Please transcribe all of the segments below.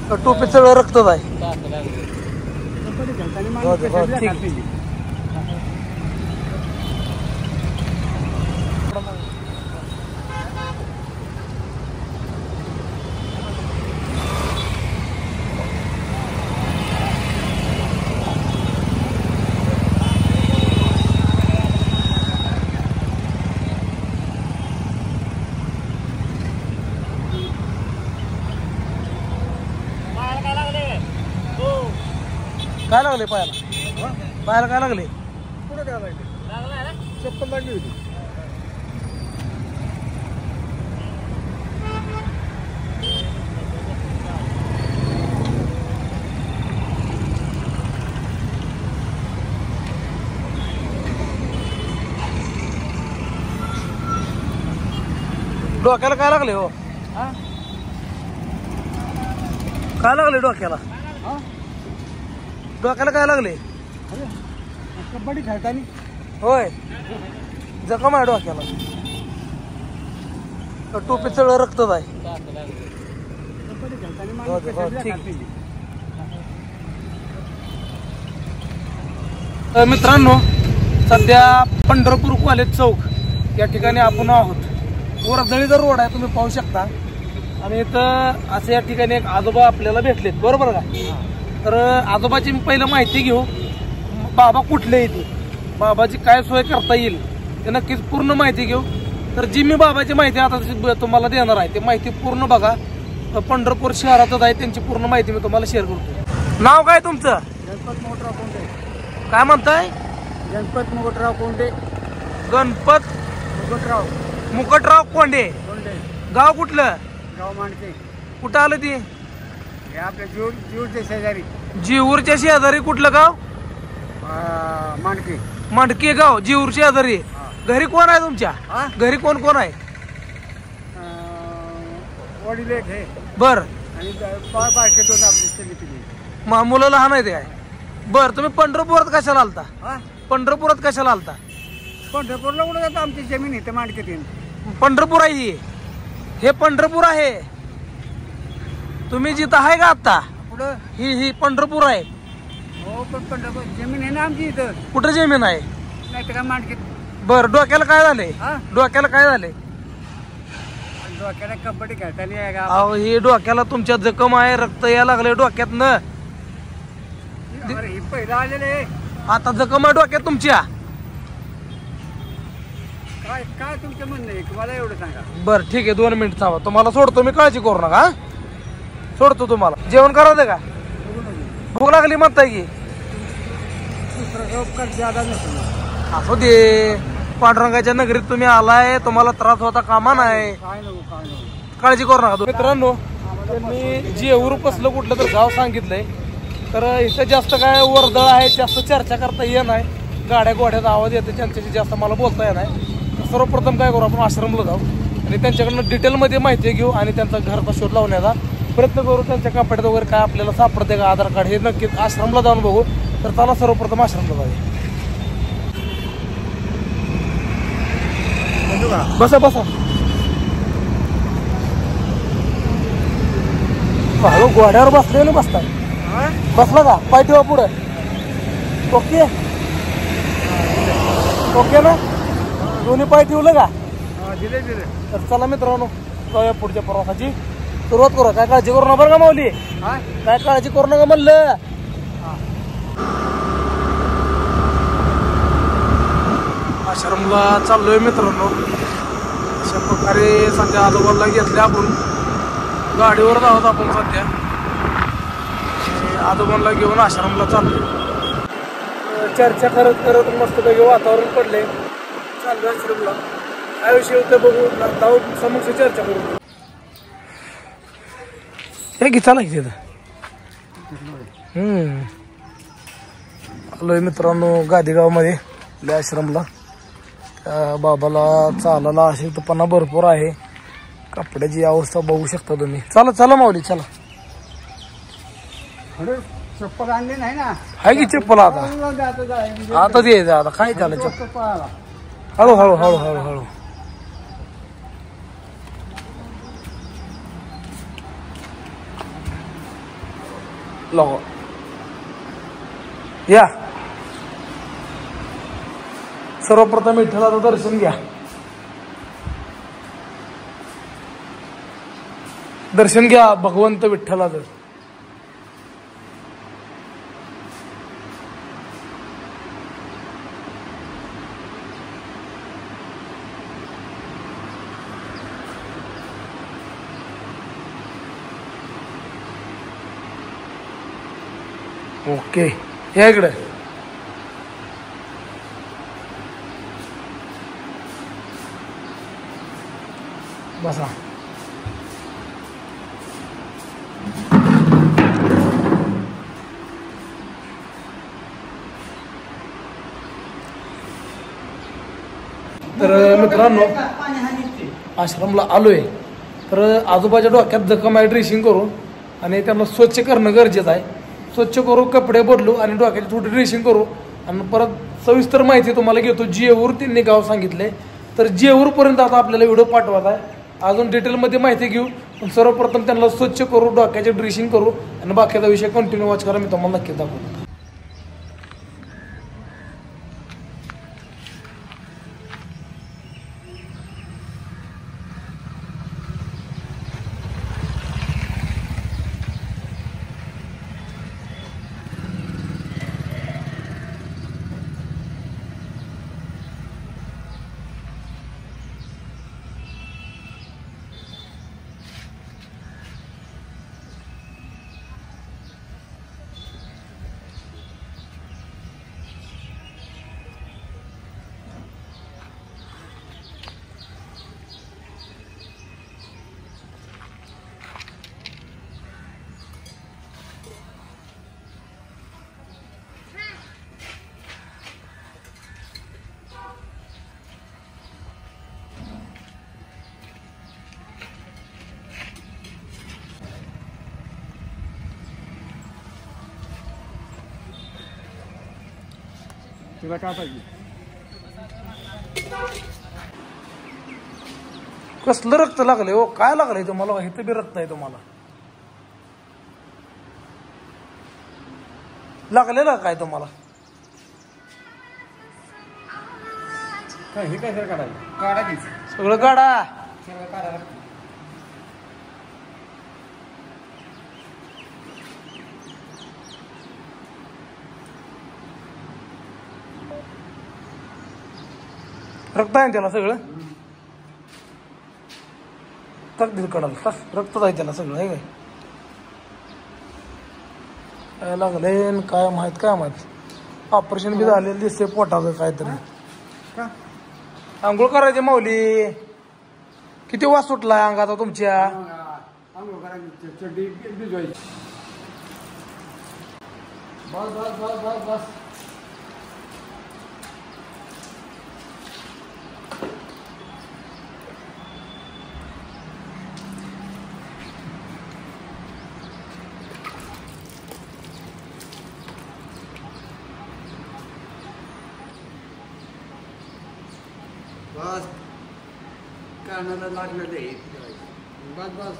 टोपी सगळं रक्तच आहे. काय लागले पायाला? पायाला काय लागले? कुठं काय लागले? चप्पल लागली होती. डोक्याला काय लागले हो? काय लागले डोक्याला? डोक्याला काय लागले? कबड्डी खेळताना. होय, जखम आहे डोक्याला. टोपी सगळं रक्तच आहे. मित्रांनो, सध्या पंढरपूर कॉलेज चौक या ठिकाणी आपण आहोत. वर्दळीचा रोड आहे, तुम्ही पाहू शकता. आणि इथं असं या ठिकाणी एक आजोबा आपल्याला भेटलेत, बरोबर का? तर आजोबाची मी पहिलं माहिती घेऊ. बाबा कुठले इथे, बाबाची काय सोय करता येईल ते नक्कीच पूर्ण माहिती घेऊ. तर जी मी बाबाची माहिती आता तुम्हाला देणार आहे, ते माहिती पूर्ण बघा. पंढरपूर शहरातच आहे, त्यांची पूर्ण माहिती मी तुम्हाला शेअर करतो. नाव काय तुमचं? गणपत मुकुटराव कोंडे. काय म्हणताय? गणपत मुकुटराव कोंडे. गणपत मुकुटराव कोंडे. गाव कुठलं? गाव मांडके. कुठं आलं ती? हे आपल्या जीवरच्या शेजारी. जीवूरच्या शेजारी. कुठलं गाव? मांडके. मांडके गाव, जीवूर शेजारी. घरी कोण आहे तुमच्या? घरी कोण कोण आहे? वडील एक हे. बर. आणि बारकेत होता आपली. मुलं लहान आहे ते काय? बर. तुम्ही पंढरपुरात कशाला आलता? पंढरपुरात कशाला आलता? पंढरपूरला कुठं जातं? आमची जमीन इथे मांडकेत. पंढरपूर आहे ही. हे पंढरपूर आहे. तुम्ही जिथं आहे का आता? कुठं? ही पंढरपूर आहे. हो, पण पंढरपूर जमीन आहे ना आमची इथं. कुठं जमीन आहे? नाही तर काय मांडकेत. बर. डोक्याला काय झाले? डोक्याला काय झाले? डोक्याला कबड्डी खेळताना आहे का? अहो, ही डोक्याला तुमच्या जखम आहे, रक्त यायला लागले डोक्यातनं. हे पहिलं आलेले. आता जखम आहे डोक्यात तुमच्या. काय काय तुमचं म्हणणं आहे? मला एवढं सांगा. बर, ठीक आहे. 2 मिनिट थांबा, तुम्हाला सोडतो मी. काळजी करू नका. सोडतो तुम्हाला. जेवण करावं का? भूक लागली म्हणताय की? असू दे. पांडुरंगाच्या नगरीत तुम्ही आलाय, तुम्हाला त्रास होता कामा नाही. काळजी करू नका. मित्रांनो, मी जेऊर कसलं कुठलं तर गाव सांगितलंय. तर इथं जास्त काय वर्दळ आहे, जास्त चर्चा करता येत नाही. गाड्या गोड्याचा आवाज येतो, त्यांच्याशी जास्त मला बोलता येत नाही. सर्वप्रथम काय करू, आपण आश्रमला जाऊ आणि त्यांच्याकडनं डिटेलमध्ये माहिती घेऊ आणि त्यांचा घरचा शोध लावण्याचा प्रयत्न करू. त्यांच्या कपाट्यात वगैरे काय आपल्याला सापडते का, आधार कार्ड, हे नक्कीच आश्रमला जाऊन बघू. तर चला सर्वप्रथम आश्रमला जाऊया. बसा बसा. हळू घोड्यावर बसले ना? बसताय? बसला का? पाय ठेवा पुढे. ओके ओके ना? दोन्ही पाय ठेवलं का? दिले दिले. तर चला मित्रांनो, जाऊया पुढच्या प्रवासाची सुरुवात करू. काय काळजी करू नका बरं का माऊली? काय काळजी करू नका म्हणलं. आश्रमला चाललोय मित्रांनो. अशा प्रकारे सध्या आजोबाला घेतले आपण. गाडीवर आहोत आपण सध्या. आजोबांना घेऊन आश्रमला चाललोय. चर्चा करत करत मस्तपैकी वातावरण पडले. चाललोय आश्रमला. काय विषय होतं बघू, जाऊ समक्ष चर्चा करू. हे की चला की तिथं. आलोय मित्रांनो गादेगाव मध्ये आश्रमला. बाबाला चालायला अशक्तपणा भरपूर आहे. कपड्याची अवस्था बघू शकता तुम्ही. चला चला माऊली चला. चप्पल आणली नाही ना? आहे की चप्पल आता दे आता. काय झालं चप्पल? हळू हळू हळू हळू हळू. लोगो या सर्वप्रथम विठ्ठलाचं दर्शन घ्या. दर्शन घ्या भगवंत विठ्ठलाचं. ओके या इकडे. बसा. तर मित्रांनो आश्रमला आलोय तर आजोबाच्या डोक्यात जखम आहे ड्रेसिंग करू आणि त्यांना स्वच्छ करणं गरजेचं आहे. स्वच्छ करू कपडे बदलू आणि डोक्याची थोडी ड्रेसिंग करू आणि परत सविस्तर माहिती तुम्हाला घेतो. जेऊर त्यांनी गाव सांगितले तर जेऊरपर्यंत आता आपल्याला व्हिडिओ पाठवायचा आहे. अजून डिटेलमध्ये माहिती घेऊ पण सर्वप्रथम त्यांना स्वच्छ करू डोक्याचे ड्रेसिंग करू आणि बाकीचा विषय कंटिन्यू वॉच करा. मी तुम्हाला नक्की दाखवतो. तुला काय पाहिजे? कसलं रक्त लागलंय हो? काय लागलंय तुम्हाला? इथं बी रक्त आहे तुम्हाला लागलेलं काय तुम्हाला? काय हे काय सर काढायचं? काढा की सगळं काढा. सगळं काढा लागतं. रक्त आहे त्याला सगळं. टाक दिल कडाला रक्त आहे त्याला सगळं आहे काय लागले काय माहित काय माहित. ऑपरेशन बी झालेलं दिसते पोटाचं काहीतरी. का आंघोळ करायची माऊली. किती वास सुटलाय अंगाचा तुमच्या? आंघोळ करायची चड्डी भिजवायची. बस बस बस बस बस. बस कानाला लागलं ते. बस बस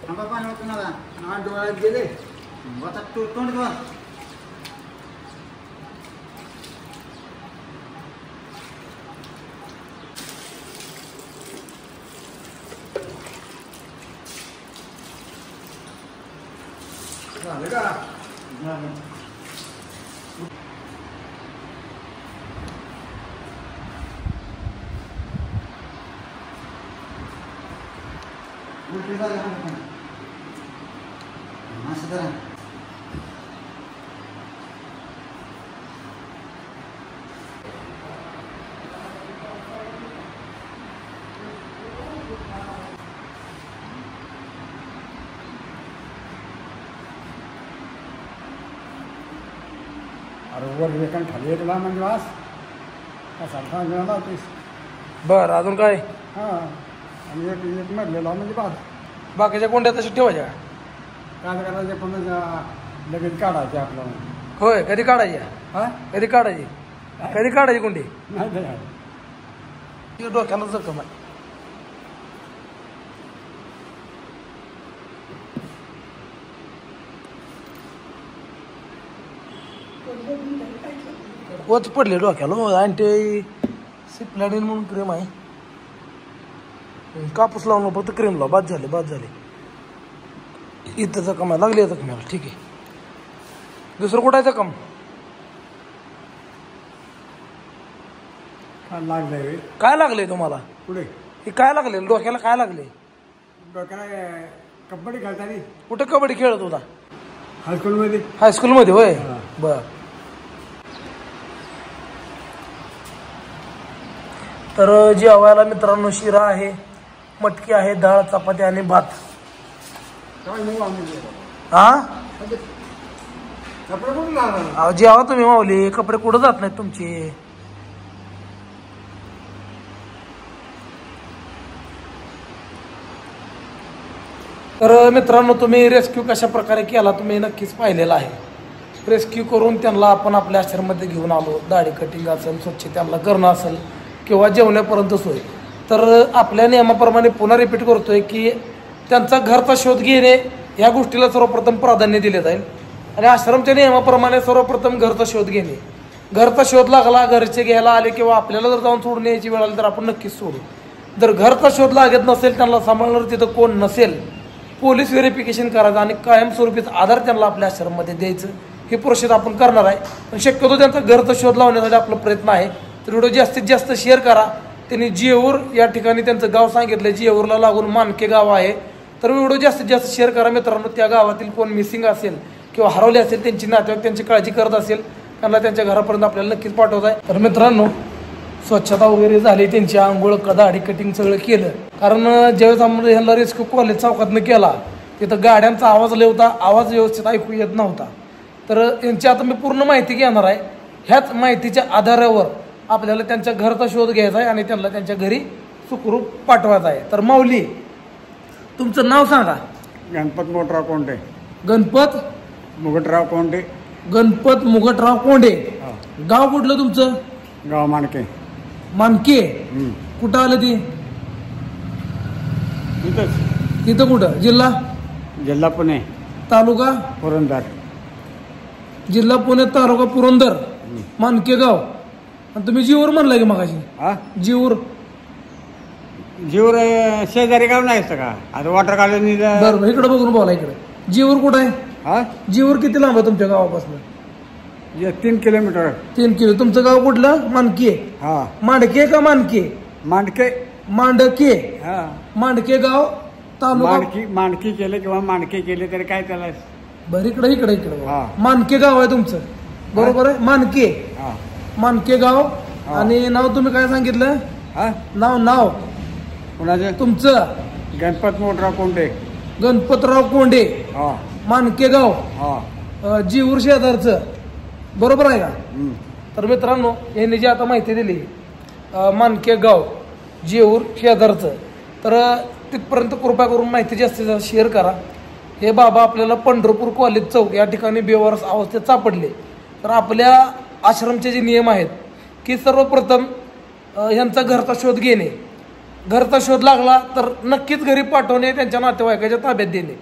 आंबा पाणी होतं ना डोळ्यात गेले. आता तोंड बस. झालं का? झालं. उलटी झाली असं करा. अरे वर वेकन खाली येतला म्हणजे वास असा मिळाला होतीस. बर अजून काय? हां आणि एक मरलेला म्हणजे बास. बाकीच्या कोंड्या तशी ठेवायच्या काय करायचे पण लगेच काढायचे आपल्याला. होय. कधी काढायची? हा कधी काढायची? कधी काढायची कोंडी? नाही तर डोक्याला जखम आहे. वच पडले डोक्याला अँटी सिप्लॅडिन म्हणून क्रीम आहे. कापूस लावून फक्त क्रीम लाव. बाद झाले. इथं जखम आहे. लागली जखमेला. ठीक आहे. दुसरं कुठं आहे जखम? लागलंय. काय लागलंय तुम्हाला? पुढे हे काय लागले डोक्याला? काय लागले? डोक्याला कबड्डी खेळताना. कुठं कबड्डी खेळत होता? हायस्कूलमध्ये. हायस्कूलमध्ये होय. बर. तर जेवायला मित्रांनो शिरा आहे, मटकी आहे, डाळ, चपाती आणि भात. हा कपडे कुठून लागणार? अहो जेवा तुम्ही माऊली. कपडे कुठं जात नाहीत तुमचे. तर मित्रांनो तुम्ही रेस्क्यू कशा प्रकारे केला तुम्ही नक्कीच पाहिलेला आहे. रेस्क्यू करून त्यांना आपण आपल्या आश्रममध्ये घेऊन आलो. दाढी कटिंग असेल, स्वच्छ त्यांना करणं असेल किंवा जेवण्यापर्यंत सोय. तर आपल्या नियमाप्रमाणे पुन्हा रिपीट करतोय की त्यांचा घरचा शोध घेणे या गोष्टीला सर्वप्रथम प्राधान्य दिले जाईल. आणि आश्रमच्या नियमाप्रमाणे सर्वप्रथम घरचा शोध घेणे. घरचा शोध लागला, घरचे घ्यायला आले किंवा आपल्याला जर जाऊन सोडून यायची वेळ आली तर आपण नक्कीच सोडू. जर घरचा शोध लागत नसेल, त्यांना सांभाळणार तिथं कोण नसेल, पोलीस व्हेरिफिकेशन करायचं आणि कायमस्वरूपीचा आधार त्यांना आपल्या आश्रममध्ये द्यायचं. हे प्रोसेस आपण करणार आहे. पण शक्यतो त्यांचा घरचा शोध लावण्यासाठी आपला प्रयत्न आहे. तर व्हिडिओ जास्तीत जास्त शेअर करा. त्यांनी जेऊर या ठिकाणी त्यांचं गाव सांगितलं. जेऊरला लागून मानके गाव आहे. तर व्हिडिओ जास्तीत जास्त शेअर करा मित्रांनो. त्या गावातील कोण मिसिंग असेल किंवा हरवले असेल, त्यांची नातेवाईक त्यांची काळजी करत असेल, त्यांना त्यांच्या घरापर्यंत आपल्याला नक्कीच पाठवत आहे. तर मित्रांनो स्वच्छता वगैरे झाली, त्यांची आंघोळ, दाढी कटिंग सगळं केलं. कारण ज्यावेळेस आपण ह्याला रेस्क्यू कॉलेज चौकातनं केला तिथं गाड्यांचा आवाज लय होता, आवाज व्यवस्थित ऐकू येत नव्हता. तर यांची आता मी पूर्ण माहिती घेणार आहे. ह्याच माहितीच्या आधारावर आपल्याला त्यांच्या घरचा शोध घ्यायचा आहे आणि त्यांना त्यांच्या घरी सुखरूप पाठवायचं आहे. तर माऊली तुमचं नाव सांगा. गणपत मोठराव कोंडे. गणपत मुगटराव कोंडे. गणपत मुगटराव कोंडे. गाव कुठलं तुमचं? गाव मानके. मानके. कुठं आलं ती? तिथं कुठं? जिल्हा पुणे, तालुका पुरंदर. जिल्हा पुणे, तालुका पुरंदर, मानके गाव. आणि तुम्ही जीवर म्हणला की मगाशी? जीवर शेजारी गाव नाही का? आता वॉटर कॉलनी. बरं इकडे बघून बोला. इकडे जीवर कुठं आहे? जीवर किती लांब आहे तुमच्या गावापासून? 3 किलोमीटर. 3 किलो. तुमचं गाव कुठलं? मानके. मांडके का मानके? मांडके. मांडके. मांडके गाव तालुका. मांडकी केले किंवा मांडके केले तरी काय त्याला. बरं इकडे मानके गाव आहे तुमचं. बरोबर आहे. मानके. मानके गाव. आणि नाव तुम्ही काय सांगितलं? नाव कुणाचं? तुमचं? गणपत मोठराव कोंडे. गणपतराव कोंडे. मानके गाव. जीवर शेजारचं. बरोबर आहे का? तर मित्रांनो यांनी जी आता माहिती दिली मानके गाव जेऊर शेजारचं, तर तिथपर्यंत कृपा करून माहिती जास्तीत जास्त शेअर करा. हे बाबा आपल्याला पंढरपूर कॉलेज चौक या ठिकाणी बेवारस अवस्थेत सापडले. तर आपल्या आश्रमचे जे नियम आहेत की सर्वप्रथम यांचा घरचा शोध घेणे, घरचा शोध लागला तर नक्कीच घरी पाठवणे, त्यांच्या नातेवाईकाच्या ताब्यात देणे.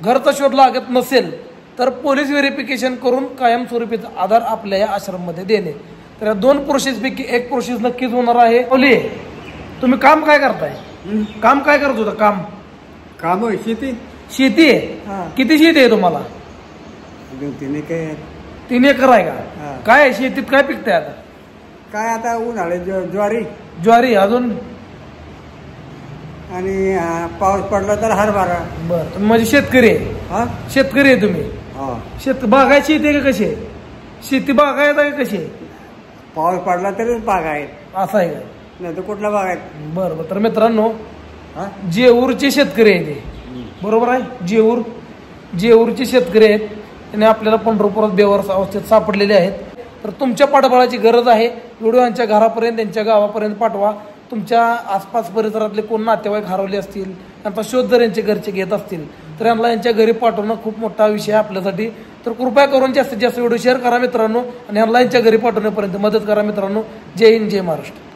घरचा शोध लागत नसेल तर पोलीस व्हेरिफिकेशन करून कायमस्वरूपीचा आधार आपल्या या आश्रममध्ये देणे. तर या 2 प्रोसेसपैकी एक प्रोसेस नक्कीच होणार आहे. ओली तुम्ही काम काय करताय? काम काय करत होता? काम शेती. शेती आहे. किती शेती आहे तुम्हाला? 3 एकर आहे का? काय आहे शेतीत? काय पिकतंय आता? काय आता उन्हाळे ज्वारी. अजून? आणि पाऊस पडला तर हरभरा. बरं तुम्ही म्हणजे शेतकरी आहे? शेतकरी आहे तुम्ही? बागायत शेती आहे का? कशी आहे शेती? बागायत आहे का? कशी आहे? पाऊस पडला तरीच बागायत. असं आहे का? नाही तर कुठला बागायत. बरं. तर मित्रांनो जेऊरचे शेतकरी आहे ते. बरोबर आहे. जेऊरचे शेतकरी आहेत. त्यांनी आपल्याला पंढरपुरात बेवारस अवस्थेत सापडलेले आहेत. तर तुमच्या पाठबळाची गरज आहे. व्हिडिओ यांच्या घरापर्यंत, त्यांच्या गावापर्यंत पाठवा. तुमच्या आसपास परिसरातले कोण नातेवाईक हरवले असतील, त्यांचा शोध जर यांचे घरचे घेत असतील तर यांना यांच्या घरी पाठवणं खूप मोठा विषय आहे आपल्यासाठी. तर कृपया करून जास्तीत जास्त व्हिडिओ शेअर करा मित्रांनो आणि यांना यांच्या घरी पाठवण्यापर्यंत मदत करा मित्रांनो. जय हिंद, जय महाराष्ट्र.